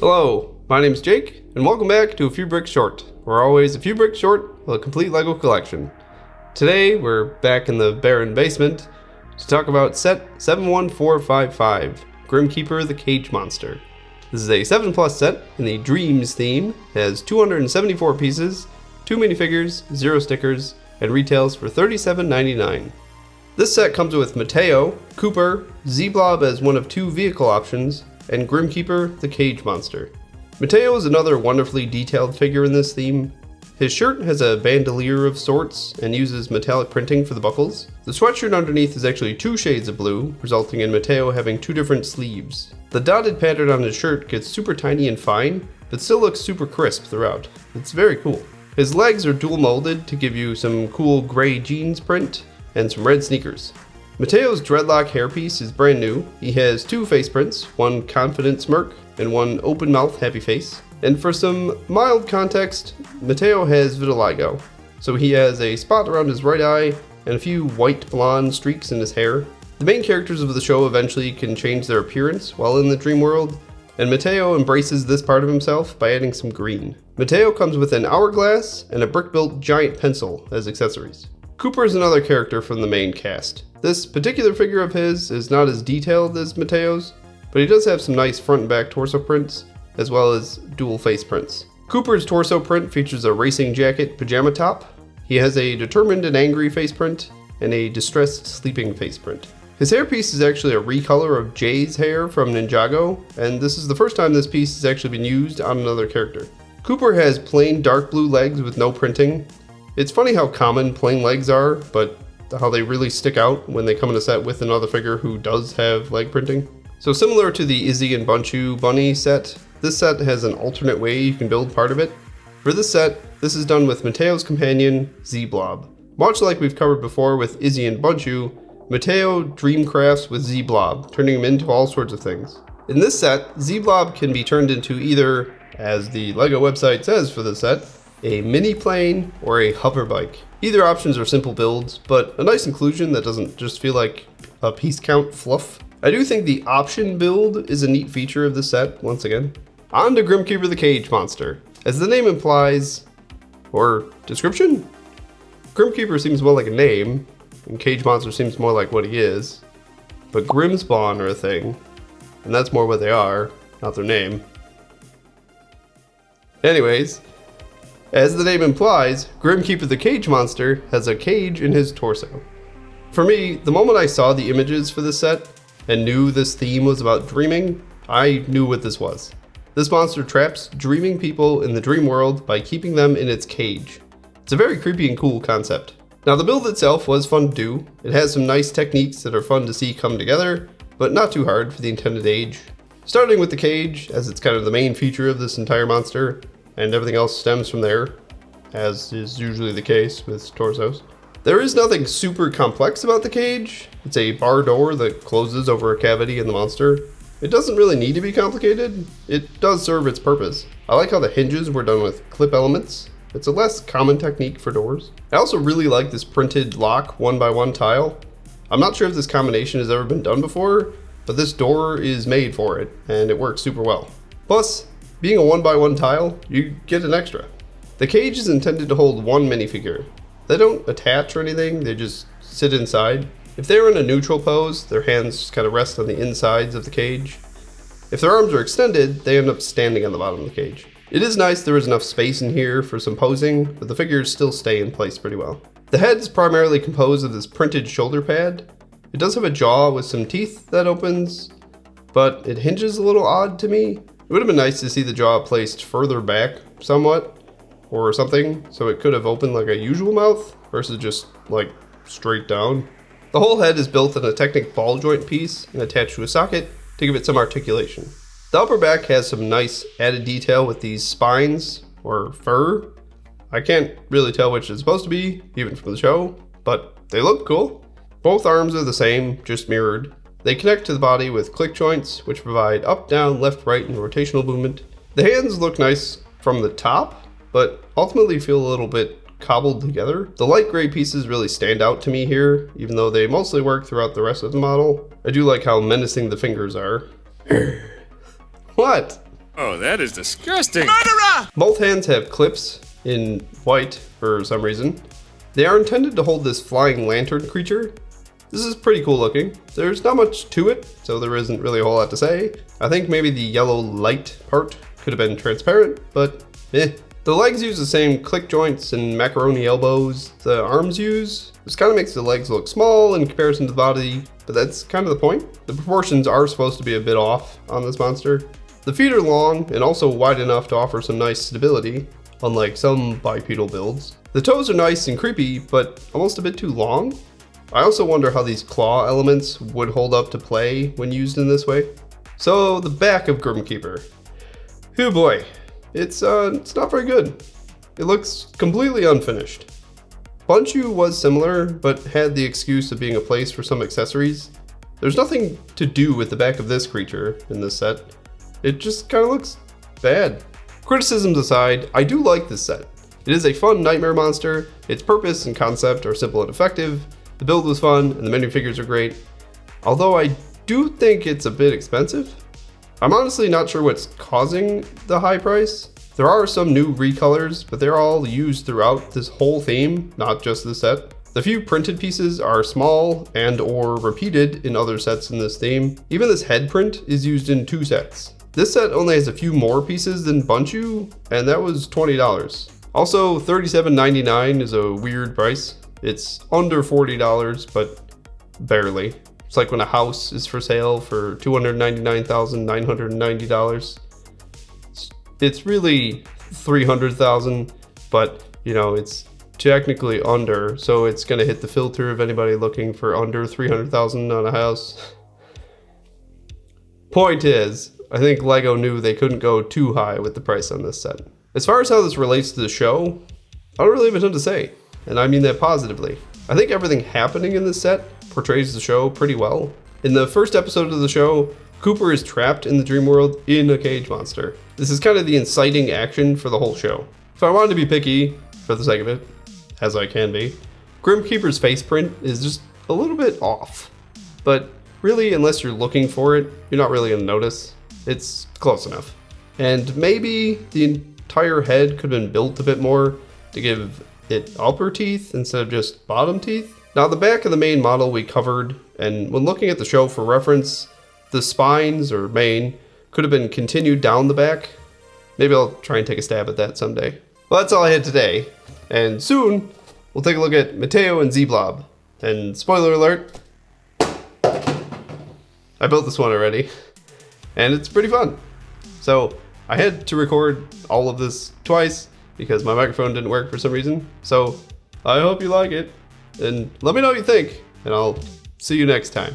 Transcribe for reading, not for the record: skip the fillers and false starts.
Hello, my name's Jake, and welcome back to A Few Bricks Short. We're always a few bricks short of a complete LEGO collection. Today, we're back in the barren basement to talk about set 71455, Grimkeeper the Cage Monster. This is a 7+ set in the DREAMZzz theme. It has 274 pieces, 2 minifigures, 0 stickers, and retails for $37.99. This set comes with Mateo, Cooper, Z-Blob as one of 2 vehicle options, and Grimkeeper the Cage Monster. Mateo is another wonderfully detailed figure in this theme. His shirt has a bandolier of sorts and uses metallic printing for the buckles. The sweatshirt underneath is actually 2 shades of blue, resulting in Mateo having 2 different sleeves. The dotted pattern on his shirt gets super tiny and fine, but still looks super crisp throughout. It's very cool. His legs are dual molded to give you some cool gray jeans print and some red sneakers. Mateo's dreadlock hairpiece is brand new. He has 2 face prints, one confident smirk and one open mouth happy face. And for some mild context, Mateo has vitiligo. So he has a spot around his right eye and a few white blonde streaks in his hair. The main characters of the show eventually can change their appearance while in the dream world, and Mateo embraces this part of himself by adding some green. Mateo comes with an hourglass and a brick-built giant pencil as accessories. Cooper is another character from the main cast. This particular figure of his is not as detailed as Mateo's, but he does have some nice front and back torso prints, as well as dual face prints. Cooper's torso print features a racing jacket pajama top. He has a determined and angry face print, and a distressed sleeping face print. His hairpiece is actually a recolor of Jay's hair from Ninjago, and this is the first time this piece has actually been used on another character. Cooper has plain dark blue legs with no printing. It's funny how common plain legs are, but how they really stick out when they come in a set with another figure who does have leg printing. So similar to the Izzy and Bunchu bunny set, this set has an alternate way you can build part of it. For this set, this is done with Mateo's companion, Z-Blob. Much like we've covered before with Izzy and Bunchu, Mateo dreamcrafts with Z-Blob, turning him into all sorts of things. In this set, Z-Blob can be turned into either, as the LEGO website says for this set, a mini plane or a hover bike. Either options are simple builds, but a nice inclusion that doesn't just feel like a piece count fluff. I do think the option build is a neat feature of the set, once again. On to Grimkeeper the Cage Monster. As the name implies, or description? Grimkeeper seems more like a name, and Cage Monster seems more like what he is. But Grimspawn are a thing, and that's more what they are, not their name. Anyways, as the name implies, Grimkeeper the Cage Monster has a cage in his torso. For me, the moment I saw the images for this set and knew this theme was about dreaming, I knew what this was. This monster traps dreaming people in the dream world by keeping them in its cage. It's a very creepy and cool concept. Now the build itself was fun to do. It has some nice techniques that are fun to see come together, but not too hard for the intended age. Starting with the cage, as it's kind of the main feature of this entire monster, and everything else stems from there, as is usually the case with torsos. There is nothing super complex about the cage. It's a bar door that closes over a cavity in the monster. It doesn't really need to be complicated. It does serve its purpose. I like how the hinges were done with clip elements. It's a less common technique for doors. I also really like this printed lock 1x1 tile. I'm not sure if this combination has ever been done before, but this door is made for it, and it works super well. Plus, being a 1x1 tile, you get an extra. The cage is intended to hold one minifigure. They don't attach or anything, they just sit inside. If they're in a neutral pose, their hands just kind of rest on the insides of the cage. If their arms are extended, they end up standing on the bottom of the cage. It is nice there is enough space in here for some posing, but the figures still stay in place pretty well. The head is primarily composed of this printed shoulder pad. It does have a jaw with some teeth that opens, but it hinges a little odd to me. It would have been nice to see the jaw placed further back somewhat, or something, so it could have opened like a usual mouth, versus just like straight down. The whole head is built in a Technic ball joint piece and attached to a socket to give it some articulation. The upper back has some nice added detail with these spines, or fur. I can't really tell which it's supposed to be, even from the show, but they look cool. Both arms are the same, just mirrored. They connect to the body with click joints, which provide up, down, left, right, and rotational movement. The hands look nice from the top, but ultimately feel a little bit cobbled together. The light gray pieces really stand out to me here, even though they mostly work throughout the rest of the model. I do like how menacing the fingers are. What? Oh, that is disgusting. Murderer! Both hands have clips in white for some reason. They are intended to hold this flying lantern creature. This is pretty cool looking. There's not much to it, so there isn't really a whole lot to say. I think maybe the yellow light part could have been transparent, but eh. The legs use the same click joints and macaroni elbows the arms use. This kind of makes the legs look small in comparison to the body, but that's kind of the point. The proportions are supposed to be a bit off on this monster. The feet are long and also wide enough to offer some nice stability, unlike some bipedal builds. The toes are nice and creepy, but almost a bit too long. I also wonder how these claw elements would hold up to play when used in this way. So the back of Grimkeeper. Oh boy, it's not very good. It looks completely unfinished. Bunchu was similar, but had the excuse of being a place for some accessories. There's nothing to do with the back of this creature in this set. It just kind of looks bad. Criticisms aside, I do like this set. It is a fun nightmare monster. Its purpose and concept are simple and effective. The build was fun, and the minifigures are great. Although I do think it's a bit expensive. I'm honestly not sure what's causing the high price. There are some new recolors, but they're all used throughout this whole theme, not just this set. The few printed pieces are small and or repeated in other sets in this theme. Even this head print is used in 2 sets. This set only has a few more pieces than Bunchu, and that was $20. Also, $37.99 is a weird price. It's under $40, but barely. It's like when a house is for sale for $299,990. It's really $300,000, but you know, it's technically under, so it's gonna hit the filter of anybody looking for under $300,000 on a house. Point is, I think LEGO knew they couldn't go too high with the price on this set. As far as how this relates to the show, I don't really have a ton to say, and I mean that positively. I think everything happening in this set portrays the show pretty well. In the first episode of the show, Cooper is trapped in the dream world in a cage monster. This is kind of the inciting action for the whole show. If I wanted to be picky, for the sake of it, as I can be, Grimkeeper's face print is just a little bit off. But really, unless you're looking for it, you're not really gonna notice. It's close enough. And maybe the entire head could have been built a bit more to give it upper teeth instead of just bottom teeth. Now the back of the main model we covered, and when looking at the show for reference, the spines or mane could have been continued down the back. Maybe I'll try and take a stab at that someday. Well, that's all I had today. And soon, we'll take a look at Mateo and Z-Blob. And spoiler alert, I built this one already. And it's pretty fun. So I had to record all of this twice because my microphone didn't work for some reason. So I hope you like it. And let me know what you think. And I'll see you next time.